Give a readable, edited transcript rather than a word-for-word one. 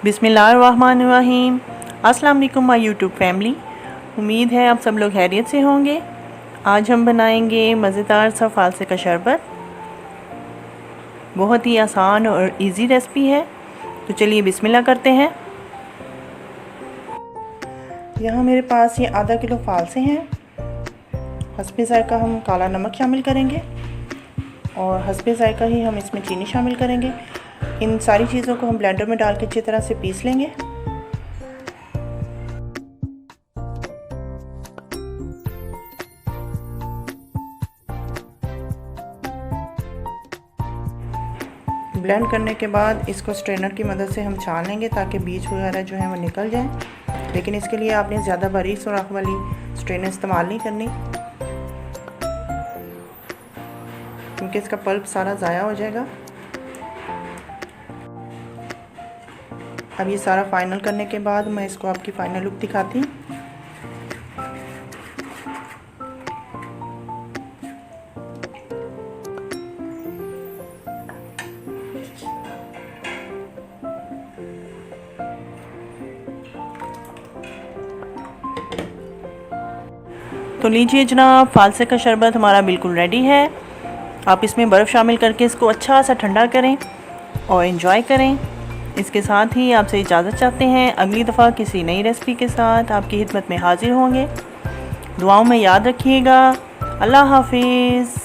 बिस्मिल्लाहिर्रहमानिर्रहीम। अस्सलाम वालेकुम माय यूट्यूब फैमिली। उम्मीद है आप सब लोग खैरियत से होंगे। आज हम बनाएंगे मज़ेदार सा फालसे का शरबत। बहुत ही आसान और इजी रेसिपी है, तो चलिए बिस्मिल्लाह करते हैं। यहाँ मेरे पास ये आधा किलो फालसे हैं। हस्बे ज़ायक़ा हम काला नमक शामिल करेंगे और हस्बे ज़ायक़ा ही हम इसमें चीनी शामिल करेंगे। इन सारी चीज़ों को हम ब्लेंडर में डाल के अच्छी तरह से पीस लेंगे। ब्लेंड करने के बाद इसको स्ट्रेनर की मदद से हम छान लेंगे ताकि बीज वगैरह जो है वो निकल जाए। लेकिन इसके लिए आपने ज़्यादा बारीक सुराख वाली स्ट्रेनर इस्तेमाल नहीं करनी, क्योंकि इसका पल्प सारा ज़ाया हो जाएगा। अब ये सारा फाइनल करने के बाद मैं इसको आपकी फ़ाइनल लुक दिखाती हूँ। तो लीजिए जनाब, फालसे का शरबत हमारा बिल्कुल रेडी है। आप इसमें बर्फ़ शामिल करके इसको अच्छा सा ठंडा करें और एंजॉय करें। इसके साथ ही आपसे इजाज़त चाहते हैं। अगली दफ़ा किसी नई रेसिपी के साथ आपकी खिदमत में हाजिर होंगे। दुआओं में याद रखिएगा। अल्लाह हाफिज़।